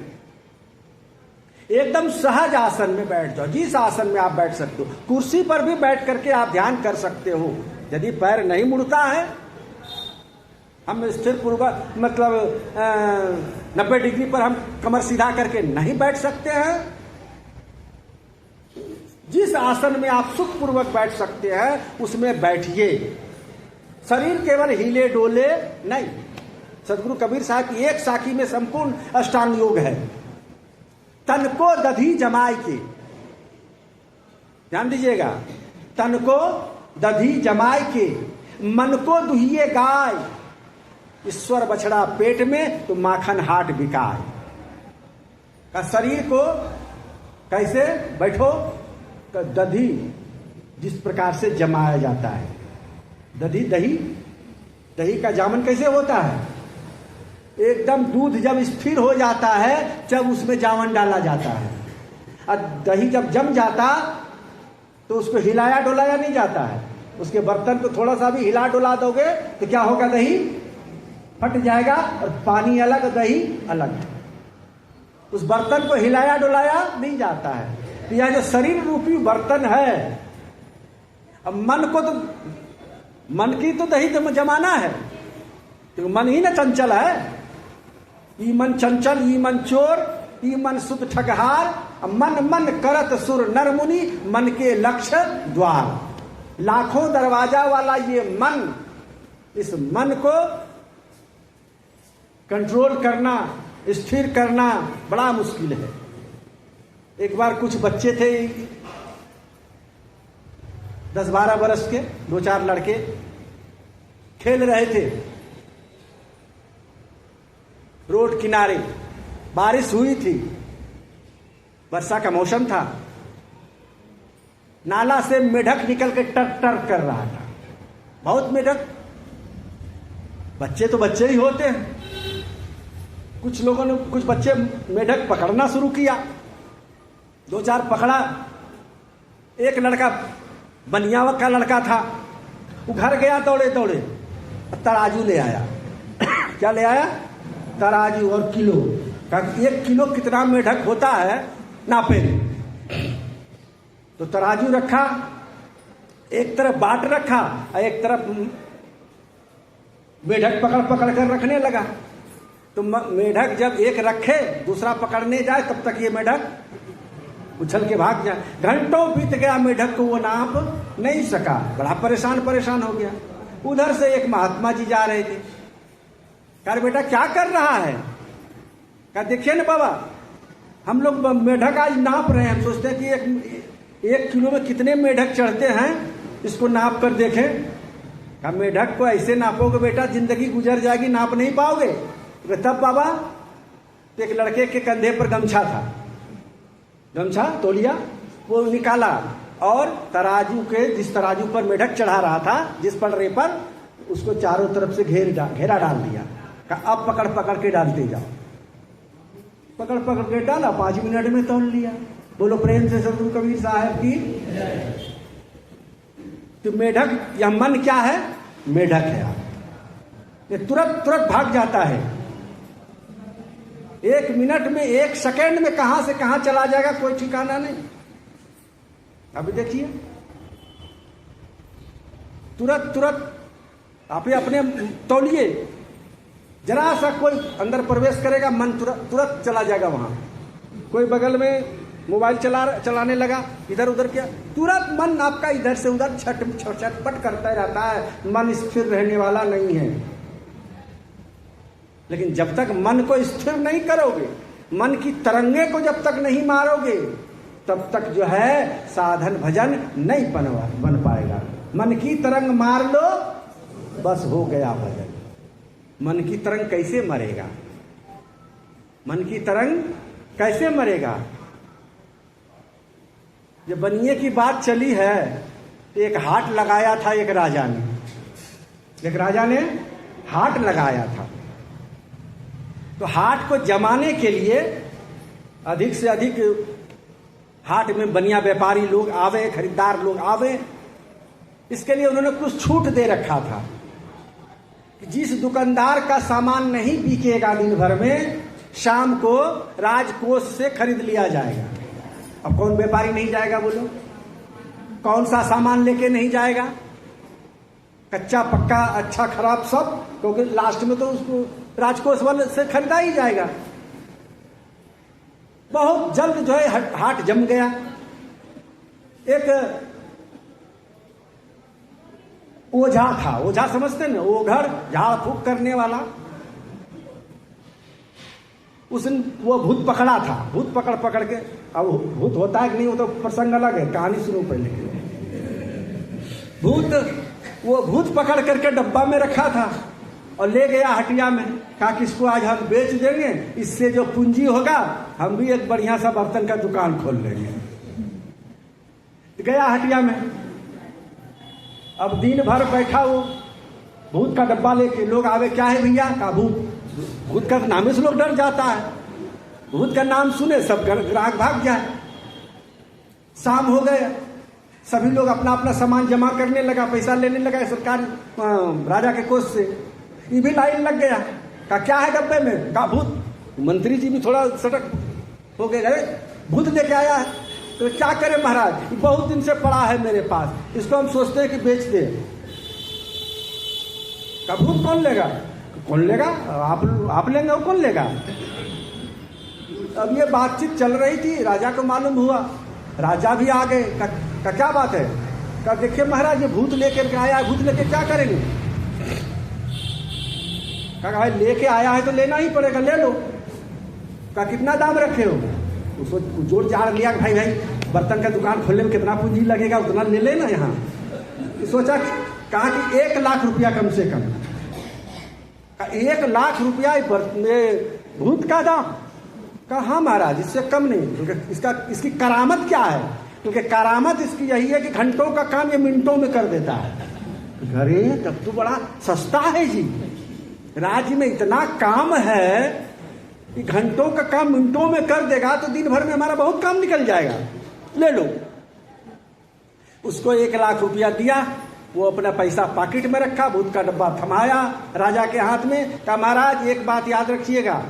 एकदम सहज आसन में बैठ जाओ। जिस आसन में आप बैठ सकते हो, कुर्सी पर भी बैठ करके आप ध्यान कर सकते हो। यदि पैर नहीं मुड़ता है, हम स्थिर पूर्वक मतलब 90 डिग्री पर हम कमर सीधा करके नहीं बैठ सकते हैं। जिस आसन में आप सुख पूर्वक बैठ सकते हैं उसमें बैठिए। शरीर केवल हिले डोले नहीं। सदगुरु कबीर साहब की एक साखी में संपूर्ण अष्टांग योग है। तन को दधी जमाए के, ध्यान दीजिएगा, तन को दधी जमाए के, मन को दुहिए गाय, ईश्वर बछड़ा पेट में तो माखन हाट बिकाए। का शरीर को कैसे बैठो? का दधी जिस प्रकार से जमाया जाता है, दही दही का जामन कैसे होता है? एकदम दूध जब स्थिर हो जाता है जब उसमें जामन डाला जाता है। और दही जब जम जाता तो उसको हिलाया डुलाया नहीं जाता है। उसके बर्तन को थोड़ा सा भी हिला डुला दोगे तो क्या होगा? दही फट जाएगा और पानी अलग दही अलग। उस बर्तन को हिलाया डुलाया नहीं जाता है। तो यह जो शरीर रूपी बर्तन है, अब मन को तो, मन की तो दही तो जमाना है, तो मन ही ना चंचल है। ई मन चंचल, ई मन चोर, ई मन सुध ठगहार, मन मन करत सुर नर मुनि, मन के लक्ष्य द्वार। लाखों दरवाजा वाला ये मन, इस मन को कंट्रोल करना, स्थिर करना बड़ा मुश्किल है। एक बार कुछ बच्चे थे 10-12 बरस के, 2-4 लड़के खेल रहे थे रोड किनारे। बारिश हुई थी, वर्षा का मौसम था। नाला से मेढक निकल के टर टर कर रहा था। बहुत मेढक। बच्चे तो बच्चे ही होते हैं। कुछ लोगों ने, कुछ बच्चे मेढक पकड़ना शुरू किया, 2-4 पकड़ा। एक लड़का, बनियावा का लड़का था, वो घर गया दौड़े दौड़े, तराजू ले आया। क्या ले आया? तराजू और किलो का। 1 किलो कितना मेढक होता है नापे। तो तराजू रखा, एक तरफ बाट रखा और एक तरफ मेढक पकड़ पकड़ कर रखने लगा। तो मेढक जब एक रखे, दूसरा पकड़ने जाए, तब तक ये मेढक उछल के भाग जाए। घंटों बीत गया, मेढक को वो नाप नहीं सका। बड़ा परेशान हो गया। उधर से एक महात्मा जी जा रहे थे। कहा बेटा क्या कर रहा है? कहा देखिए ना बाबा, हम लोग मेढक आज नाप रहे हैं। हम सोचते हैं कि 1 किलो में कितने मेढक चढ़ते हैं, इसको नाप कर देखें। कहा मेढक को ऐसे नापोगे बेटा, जिंदगी गुजर जाएगी, नाप नहीं पाओगे। तब बाबा, तो एक लड़के के कंधे पर गमछा था, गमछा तौलिया वो निकाला और तराजू के, जिस तराजू पर मेढक चढ़ा रहा था, जिस पटरे पर, उसको चारों तरफ से घेरा डाल दिया। कहा अब पकड़ पकड़ के डालते जाओ। पकड़ पकड़ के डाला, 5 मिनट में तौल लिया। बोलो प्रेम से सतगुरु कबीर साहब की। तो मेढक, यह मन क्या है? मेढक है। ये तुरंत तुरंत भाग जाता है। 1 मिनट में, 1 सेकेंड में कहां से कहां चला जाएगा, कोई ठिकाना नहीं। अभी देखिए, तुरंत तुरंत आप अपने तौलिए, जरा सा कोई अंदर प्रवेश करेगा, मन तुरंत चला जाएगा वहां। कोई बगल में मोबाइल चलाने लगा, इधर उधर किया, तुरंत मन आपका इधर से उधर छटपट करता रहता है। मन स्थिर रहने वाला नहीं है। लेकिन जब तक मन को स्थिर नहीं करोगे, मन की तरंगे को जब तक नहीं मारोगे, तब तक जो है साधन भजन नहीं बन पाएगा। मन की तरंग मार लो, बस हो गया भजन। मन की तरंग कैसे मरेगा? मन की तरंग कैसे मरेगा? ये बनिए की बात चली है, एक हाट लगाया था एक राजा ने हाट लगाया था। तो हाट को जमाने के लिए अधिक से अधिक हाट में बनिया व्यापारी लोग आवे, खरीदार लोग आवे, इसके लिए उन्होंने कुछ छूट दे रखा था कि जिस दुकानदार का सामान नहीं बिकेगा दिन भर में, शाम को राजकोष से खरीद लिया जाएगा। अब कौन व्यापारी नहीं जाएगा बोलो? कौन सा सामान लेके नहीं जाएगा? कच्चा पक्का, अच्छा खराब सब, क्योंकि लास्ट में तो उसको राजकोष वाले से खरीदा ही जाएगा। बहुत जल्द जो है हाट जम गया। एक ओझा था, ओझा समझते ना, ओघर, झाड़ फूक करने वाला। वो भूत पकड़ा था। भूत पकड़ के, अब भूत होता है कि नहीं, वो तो प्रसंग अलग है, कहानी सुनो पहले। वो भूत पकड़ करके डब्बा में रखा था और ले गया हटिया में। कहा कि इसको आज हम बेच देंगे, इससे जो पूंजी होगा हम भी एक बढ़िया सा बर्तन का दुकान खोल लेंगे। गया हटिया में, अब दिन भर बैठा वो भूत का डब्बा लेके। लोग आवे, क्या है भैया? का भूत का नाम से लोग डर जाता है। भूत का नाम सुने सब ग्राहक भाग जाए। शाम हो गए, सभी लोग अपना अपना सामान जमा करने लगा, पैसा लेने लगा सरकार राजा के कोष से। ये भी लाइन लग गया। कहा क्या है डब्बे में? कहा भूत। मंत्री जी भी थोड़ा सटक हो गए, अरे भूत लेके आया है। तो क्या करें महाराज, बहुत दिन से पड़ा है मेरे पास, इसको हम सोचते हैं कि बेच दे। कहा भूत कौन लेगा? कौन लेगा? आप लेंगे, और कौन लेगा? अब ये बातचीत चल रही थी, राजा को मालूम हुआ, राजा भी आ गए। का क्या बात है? कहा देखिए महाराज, ये भूत लेकर आया, भूत लेके क्या करेंगे? कहा भाई लेके आया है तो लेना ही पड़ेगा, ले लो। कहा कितना दाम रखे हो? उसको जोड़ जाड़ लिया, भाई बर्तन का दुकान खोलने में कितना पूंजी लगेगा, उतना ले लेना। यहाँ सोचा, कहा कि 1 लाख रुपया कम से कम। 1 लाख रुपया भूत का दाम? कहा हाँ महाराज, इससे कम नहीं। क्योंकि इसकी करामत क्या है? क्योंकि करामत इसकी यही है कि घंटों का काम ये मिनटों में कर देता है। अरे तब तो बड़ा सस्ता है जी, राज्य में इतना काम है कि घंटों का काम मिनटों में कर देगा, तो दिन भर में हमारा बहुत काम निकल जाएगा, ले लो। उसको 1 लाख रुपया दिया, वो अपना पैसा पॉकेट में रखा, भूत का डब्बा थमाया राजा के हाथ में, कहा महाराज एक बात याद रखिएगा,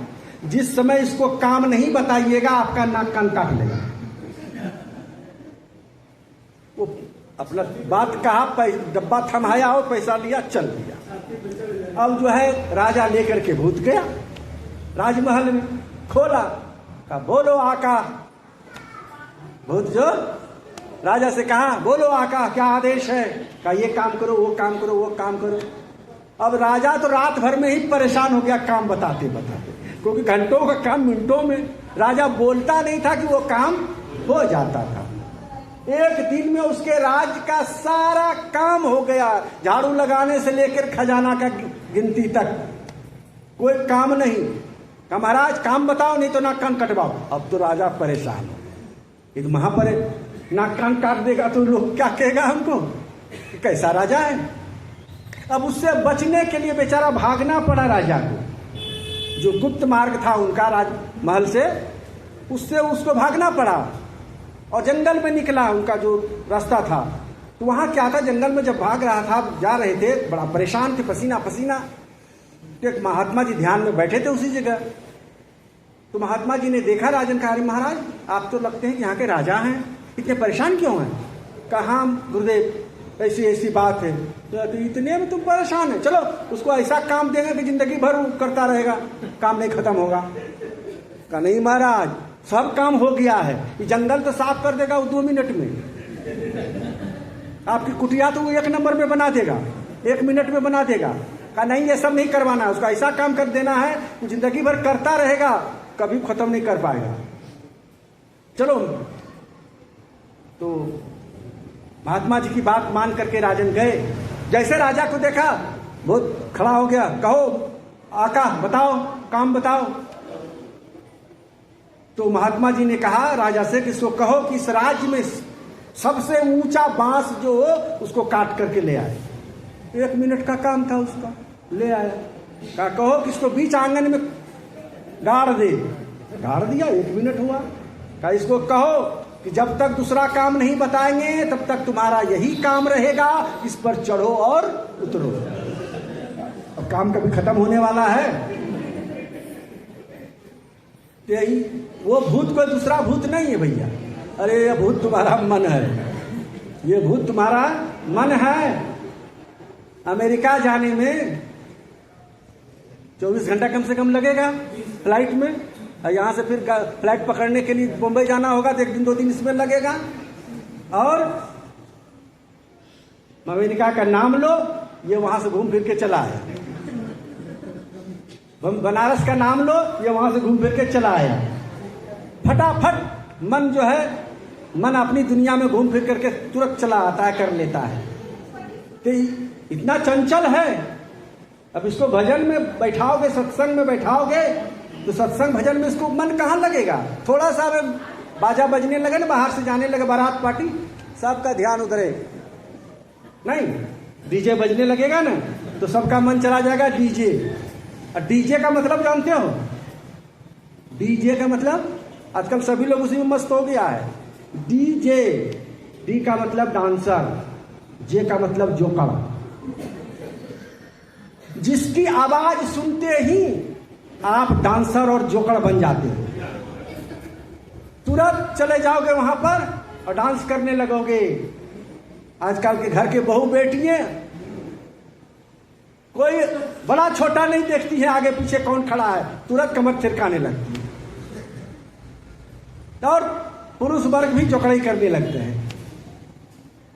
जिस समय इसको काम नहीं बताइएगा आपका नाक कान काट लेगा। वो अपना बात कहा, डब्बा थमाया और पैसा लिया, चल दिया। अब जो है राजा लेकर के भूत गया राजमहल में, खोला, कहा बोलो आका। भूत जो राजा से कहा बोलो आका क्या आदेश है, कहा ये काम करो, वो काम करो, वो काम करो। अब राजा तो रात भर में ही परेशान हो गया काम बताते बताते, क्योंकि घंटों का काम मिनटों में, राजा बोलता नहीं था कि वो काम हो जाता था। एक दिन में उसके राज का सारा काम हो गया, झाड़ू लगाने से लेकर खजाना का गिनती तक, कोई काम नहीं। कहा महाराज काम बताओ नहीं तो नाक कान कटवाओ। अब तो राजा परेशान हो, एक महापरे नाक कान काट देगा तो लोग क्या कहेगा हमको, कैसा राजा है। अब उससे बचने के लिए बेचारा भागना पड़ा राजा को, जो गुप्त मार्ग था उनका राजमहल से, उससे उसको भागना पड़ा और जंगल में निकला, उनका जो रास्ता था। तो वहां क्या था, जंगल में जब भाग रहा था, जा रहे थे, बड़ा परेशान थे, पसीना पसीना। तो एक महात्मा जी ध्यान में बैठे थे उसी जगह। तो महात्मा जी ने देखा राजन, कहा अरे महाराज आप तो लगते हैं कि यहाँ के राजा हैं, इतने परेशान क्यों हैं। कहा गुरुदेव ऐसी ऐसी बात है। तो इतने में तुम परेशान है, चलो उसको ऐसा काम देंगे कि जिंदगी भर वो करता रहेगा, काम नहीं खत्म होगा। कहा नहीं महाराज सब काम हो गया है, ये जंगल तो साफ कर देगा वो 2 मिनट में, आपकी कुटिया तो वो 1 नंबर में बना देगा, 1 मिनट में बना देगा। कहा नहीं ये सब नहीं करवाना है, उसको ऐसा काम कर देना है वो जिंदगी भर करता रहेगा, कभी खत्म नहीं कर पाएगा। चलो। तो महात्मा जी की बात मान करके राजन गए। जैसे राजा को देखा बहुत खड़ा हो गया, कहो आका बताओ काम बताओ। तो महात्मा जी ने कहा राजा से कि इसको कहो कि इस राज्य में सबसे ऊंचा बांस जो हो उसको काट करके ले आए। 1 मिनट का काम था उसका, ले आया। कहा कहो कि इसको बीच आंगन में गाड़ दे, गाड़ दिया, 1 मिनट हुआ। कहा इसको कहो कि जब तक दूसरा काम नहीं बताएंगे तब तक तुम्हारा यही काम रहेगा, इस पर चढ़ो और उतरो। अब काम कभी खत्म होने वाला है। यही वो भूत कोई दूसरा भूत नहीं है भैया, अरे ये भूत तुम्हारा मन है, ये भूत तुम्हारा मन है। अमेरिका जाने में 24 घंटा कम से कम लगेगा फ्लाइट में, और यहाँ से फिर फ्लाइट पकड़ने के लिए मुंबई जाना होगा तो 1 दिन 2 दिन इसमें लगेगा। और अमेरिका का नाम लो, ये वहां से घूम फिर के चला आया। बनारस का नाम लो, ये वहां से घूम फिर के चला आया। फटाफट मन जो है, मन अपनी दुनिया में घूम फिर करके तुरंत चला आता है, कर लेता है। तो इतना चंचल है। अब इसको भजन में बैठाओगे, सत्संग में बैठाओगे, तो सत्संग भजन में इसको मन कहाँ लगेगा। थोड़ा सा बाजा बजने लगे ना, बाहर से जाने लगे बारात पार्टी, सबका ध्यान उधरे नहीं, डीजे बजने लगेगा ना तो सबका मन चला जाएगा डीजे। और डीजे का मतलब जानते हो, डीजे का मतलब आजकल सभी लोग उसी में मस्त हो गया है। डीजे, डी का मतलब डांसर, जे का मतलब जोकर। जिसकी आवाज सुनते ही आप डांसर और जोकर बन जाते हो, तुरंत चले जाओगे वहां पर और डांस करने लगोगे। आजकल के घर के बहू बेटियां कोई बड़ा छोटा नहीं देखती है, आगे पीछे कौन खड़ा है, तुरंत कमर थिरकाने लगती है। और पुरुष वर्ग भी जोकड़ाई करने लगते हैं।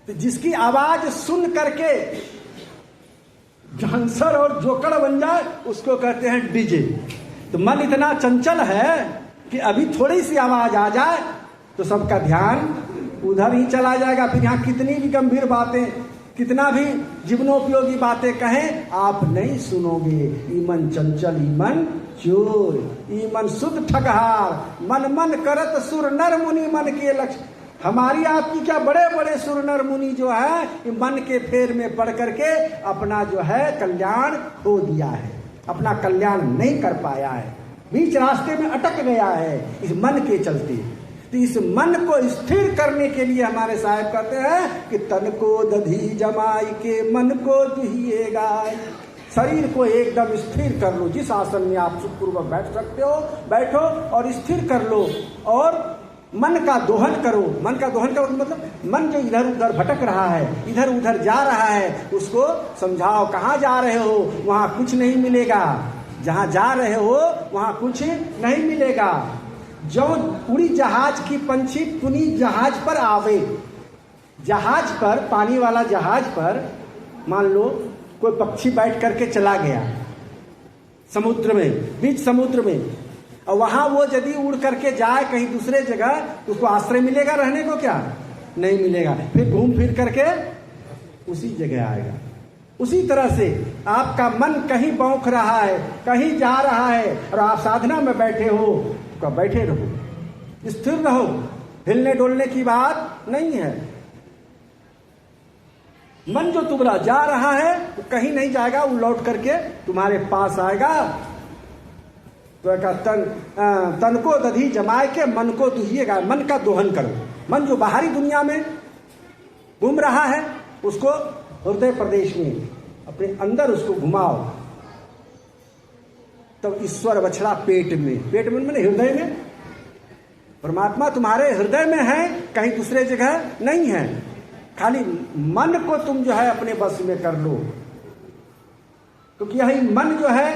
तो जिसकी आवाज सुन करके डांसर और जोकर बन जाए उसको कहते हैं डीजे। तो मन इतना चंचल है कि अभी थोड़ी सी आवाज आ जाए तो सबका ध्यान उधर ही चला जाएगा। फिर यहाँ कितनी भी गंभीर बातें, कितना भी जीवनोपयोगी बातें कहें, आप नहीं सुनोगे। ईमन चंचल ईमन चोर, ईमन शुद्ध ठगहार, मन मन करत सुर नर मुनि मन के लक्ष्य हमारी आपकी क्या, बड़े बड़े सुर नर मुनि जो है मन के फेर में पड़ करके अपना जो है कल्याण खो दिया है, अपना कल्याण नहीं कर पाया है, बीच रास्ते में अटक गया है इस मन के चलते। तो इस मन को स्थिर करने के लिए हमारे साहब कहते हैं कि तन को दधी जमाई के मन को दुहिएगा। शरीर को एकदम स्थिर कर लो, जिस आसन में आप सुखपूर्वक बैठ सकते हो बैठो और स्थिर कर लो, और मन का दोहन करो। मन का दोहन करो मतलब मन जो इधर उधर भटक रहा है, इधर उधर जा रहा है, उसको समझाओ कहाँ जा रहे हो, वहां कुछ नहीं मिलेगा, जहां जा रहे हो वहां कुछ नहीं मिलेगा। जो उड़ी जहाज की पंछी पुनी जहाज पर आवे, जहाज पर, पानी वाला जहाज पर मान लो कोई पक्षी बैठ करके चला गया समुद्र में, बीच समुद्र में, और वहां वो यदि उड़ करके जाए कहीं दूसरे जगह तो उसको आश्रय मिलेगा रहने को? क्या नहीं मिलेगा, फिर घूम फिर करके उसी जगह आएगा। उसी तरह से आपका मन कहीं बौख रहा है, कहीं जा रहा है, और आप साधना में बैठे हो तो बैठे रहो, स्थिर रहो, हिलने डोलने की बात नहीं है। मन जो तुम्हारा जा रहा है वो कहीं नहीं जाएगा, वो लौट करके तुम्हारे पास आएगा। तो तन को दधी जमाए के मन को दुहिएगा, मन का दोहन करो। मन जो बाहरी दुनिया में घूम रहा है उसको हृदय प्रदेश में अपने अंदर उसको घुमाओ, तब ईश्वर बछड़ा पेट में, पेट में मैंने हृदय में, परमात्मा तुम्हारे हृदय में है, कहीं दूसरे जगह नहीं है। खाली मन को तुम जो है अपने बस में कर लो, क्योंकि यही मन जो है,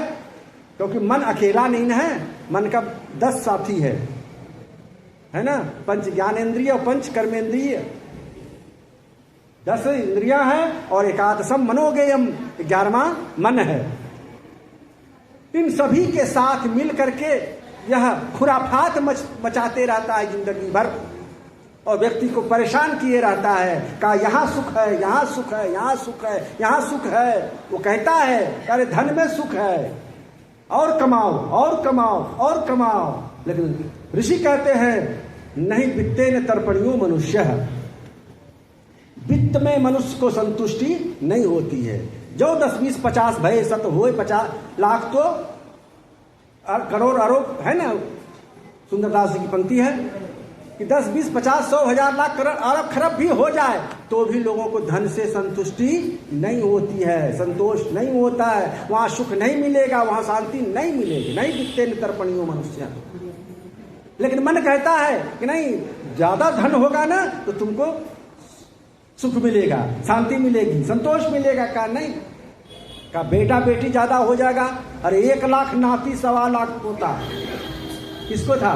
क्योंकि मन अकेला नहीं है, मन का 10 साथी है ना, पंच ज्ञानेन्द्रिय और पंच कर्मेंद्रिय, 10 इंद्रियां हैं और एकादशम मनोगेयम 11वां मन है। इन सभी के साथ मिल करके यह खुराफात मचाते रहता है जिंदगी भर, और व्यक्ति को परेशान किए रहता है। कहा यहाँ सुख है, यहाँ सुख है, यहाँ सुख है, यहाँ सुख है। वो कहता है अरे धन में सुख है, और कमाओ और कमाओ और कमाओ, लेकिन ऋषि कहते हैं नहीं वित्ते न तर्पणियों मनुष्य, वित्त में मनुष्य को संतुष्टि नहीं होती है। जो 10 20 50 भय सत होए 50 लाख तो करोड़ अरब है ना, सुंदरदास जी की पंक्ति है कि 10 20 50 100 1000 लाख करोड़ अरब खरब भी हो जाए तो भी लोगों को धन से संतुष्टि नहीं होती है, संतोष नहीं होता है, वहां सुख नहीं मिलेगा, वहां शांति नहीं मिलेगी। नहीं दिखते नितर्पणियों मनुष्य, लेकिन मन कहता है कि नहीं ज्यादा धन होगा ना तो तुमको सुख मिलेगा, शांति मिलेगी, संतोष मिलेगा। का नहीं, का बेटा बेटी ज्यादा हो जाएगा, अरे 1 लाख नाती 1.25 लाख पोता, किसको था?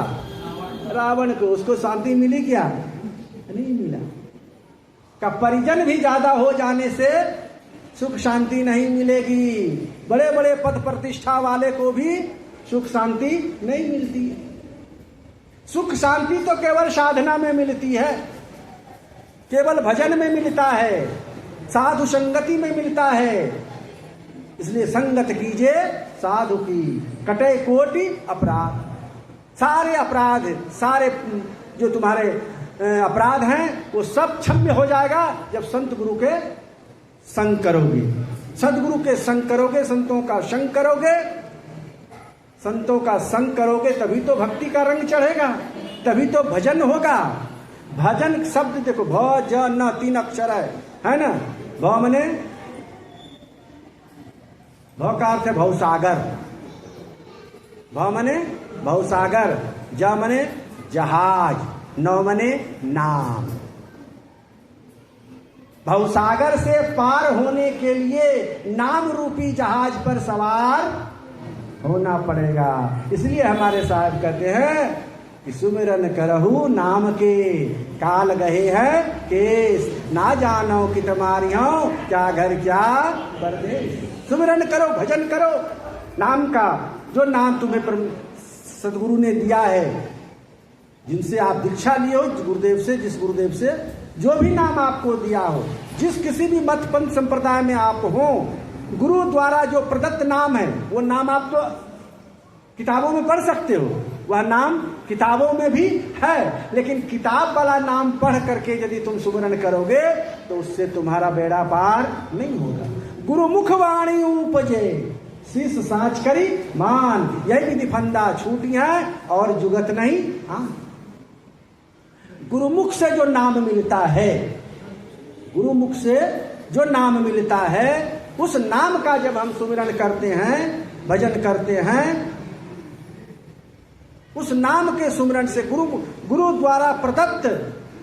रावण को, उसको शांति मिली क्या? नहीं मिला। का परिजन भी ज्यादा हो जाने से सुख शांति नहीं मिलेगी, बड़े बड़े पद प्रतिष्ठा वाले को भी सुख शांति नहीं मिलती है। सुख शांति तो केवल साधना में मिलती है, केवल भजन में मिलता है, साधु संगति में मिलता है। इसलिए संगत कीजिए साधु की, कटे कोटि अपराध, सारे अपराध, सारे जो तुम्हारे अपराध हैं वो सब क्षम्य हो जाएगा जब संत गुरु के संग करोगे, सदगुरु के संग करोगे, संतों का संग करोगे, संतों का संग करोगे तभी तो भक्ति का रंग चढ़ेगा, तभी तो भजन होगा। भजन शब्द देखो, भजन 3 अक्षर है ना। भ मने, भ का अर्थ है भवसागर, भ मने भवसागर, ज मने जहाज, न मने नाम। भवसागर से पार होने के लिए नाम रूपी जहाज पर सवार होना पड़ेगा। इसलिए हमारे साहब कहते हैं कि सुमिरन करहु नाम के, काल गहे हैं केस, ना जानो कि तुम्हारी हो क्या घर क्या परदेश। सुमिरन करो, भजन करो नाम का, जो नाम तुम्हें सदगुरु ने दिया है, जिनसे आप दीक्षा लिए हो, गुरुदेव से, जिस गुरुदेव से जो भी नाम आपको दिया हो, जिस किसी भी मत पंथ संप्रदाय में आप हो, गुरु द्वारा जो प्रदत्त नाम है वो नाम आप तो किताबों में पढ़ सकते हो, वह नाम किताबों में भी है, लेकिन किताब वाला नाम पढ़ करके यदि तुम सुमिरन करोगे तो उससे तुम्हारा बेड़ा पार नहीं होगा। गुरुमुख वाणी उपजे शीश साँच करी मान, यही विधि फंदा छूटी है और जुगत नहीं। हाँ, गुरुमुख से जो नाम मिलता है, गुरुमुख से जो नाम मिलता है, उस नाम का जब हम सुमिरन करते हैं, भजन करते हैं, उस नाम के सुमिरन से गुरु द्वारा प्रदत्त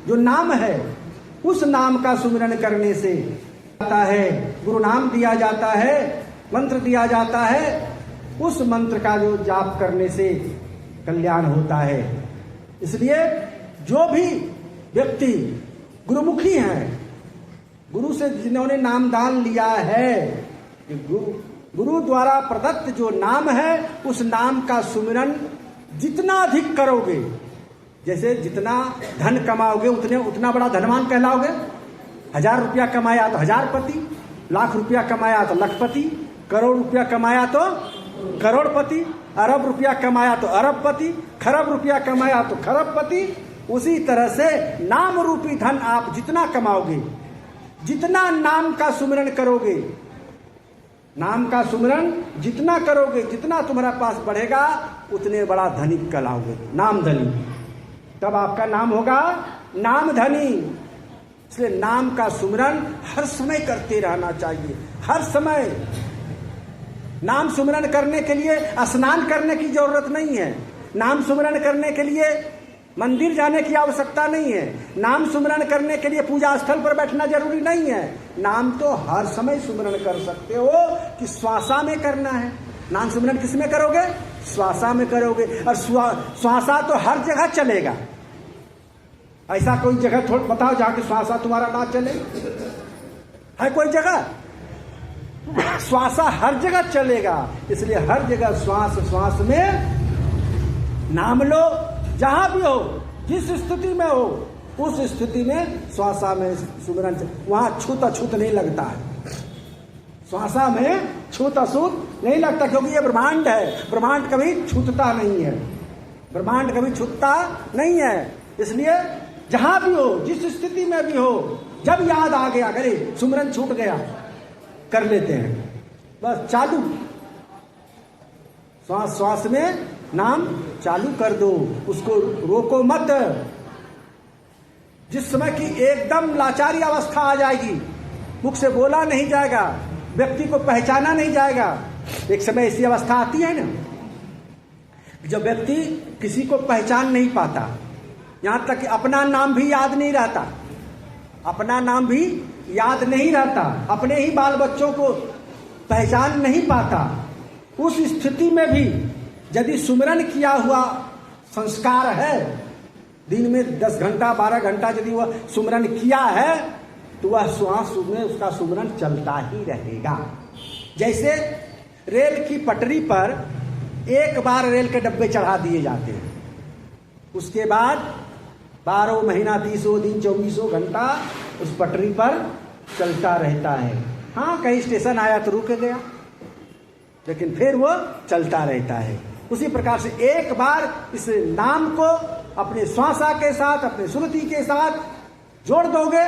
जो नाम है, उस नाम का सुमिरन करने से आता है, गुरु नाम दिया जाता है, मंत्र दिया जाता है, उस मंत्र का जो जाप करने से कल्याण होता है। इसलिए जो भी व्यक्ति गुरुमुखी हैं, गुरु से जिन्होंने नामदान लिया है, गुरु द्वारा प्रदत्त जो नाम है, उस नाम का सुमिरन जितना अधिक करोगे, जैसे जितना धन कमाओगे उतना बड़ा धनवान कहलाओगे। 1000 रुपया कमाया तो 1000पति, लाख रुपया कमाया तो लखपति, करोड़ रुपया कमाया तो करोड़पति, अरब रुपया कमाया तो अरबपति, खरब रुपया कमाया तो खरबपति। उसी तरह से नाम रूपी धन आप जितना कमाओगे, जितना नाम का सुमिरन करोगे, नाम का सुमिरन जितना करोगे, जितना तुम्हारा पास बढ़ेगा, उतने बड़ा धनिक कहलाओगे, नाम धनी। तब आपका नाम होगा नाम धनी। इसलिए नाम का सुमिरन हर समय करते रहना चाहिए, हर समय। नाम सुमिरन करने के लिए स्नान करने की जरूरत नहीं है, नाम सुमिरन करने के लिए मंदिर जाने की आवश्यकता नहीं है, नाम सुमिरन करने के लिए पूजा स्थल पर बैठना जरूरी नहीं है। नाम तो हर समय सुमिरन कर सकते हो कि श्वासा में करना है। नाम सुमिरन किस में करोगे? श्वासा में करोगे। और श्वासा तो हर जगह चलेगा। ऐसा कोई जगह थोड़ा बताओ जहां कि श्वासा तुम्हारा ना चले? है कोई जगह? श्वासा हर जगह चलेगा। इसलिए हर जगह श्वास श्वास में नाम लो। जहां भी हो, जिस स्थिति में हो, उस स्थिति में श्वासा में सुमिरन, वहां छूत अछूत नहीं लगता है। श्वासा में छूत अछूत नहीं लगता, क्योंकि ये ब्रह्मांड है। ब्रह्मांड कभी छूतता नहीं है, ब्रह्मांड कभी छूतता नहीं है। इसलिए जहां भी हो, जिस स्थिति में भी हो, जब याद आ गया, करे सुमिरन छूट गया, कर लेते हैं, बस चालू। श्वास श्वास में नाम चालू कर दो, उसको रोको मत। जिस समय की एकदम लाचारी अवस्था आ जाएगी, मुख से बोला नहीं जाएगा, व्यक्ति को पहचाना नहीं जाएगा। एक समय ऐसी अवस्था आती है ना, जब व्यक्ति किसी को पहचान नहीं पाता, यहां तक कि अपना नाम भी याद नहीं रहता, अपना नाम भी याद नहीं रहता, अपने ही बाल बच्चों को पहचान नहीं पाता। उस स्थिति में भी यदि सुमिरन किया हुआ संस्कार है, दिन में 10 घंटा 12 घंटा यदि वह सुमिरन किया है, तो वह श्वास में उसका सुमिरन चलता ही रहेगा। जैसे रेल की पटरी पर एक बार रेल के डब्बे चढ़ा दिए जाते हैं, उसके बाद 12 महीना 30 दिन 24 घंटा उस पटरी पर चलता रहता है। हाँ, कहीं स्टेशन आया तो रुक गया, लेकिन फिर वो चलता रहता है। उसी प्रकार से एक बार इस नाम को अपने श्वासा के साथ, अपने सुरति के साथ जोड़ दोगे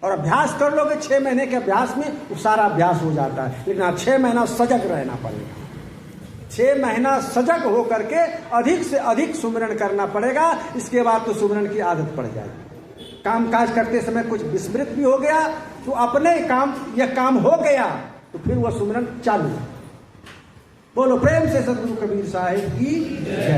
और अभ्यास कर लोगे, 6 महीने के अभ्यास में वो सारा अभ्यास हो जाता है। लेकिन 6 महीना सजग रहना पड़ेगा, 6 महीना सजग होकर के अधिक से अधिक सुमिरन करना पड़ेगा। इसके बाद तो सुमिरन की आदत पड़ जाएगी। काम काज करते समय कुछ विस्मृत भी हो गया तो अपने काम, यह काम हो गया तो फिर वह सुमिरन चालू। बोलो प्रेम से सद्गुरु कबीर साहिब की जय।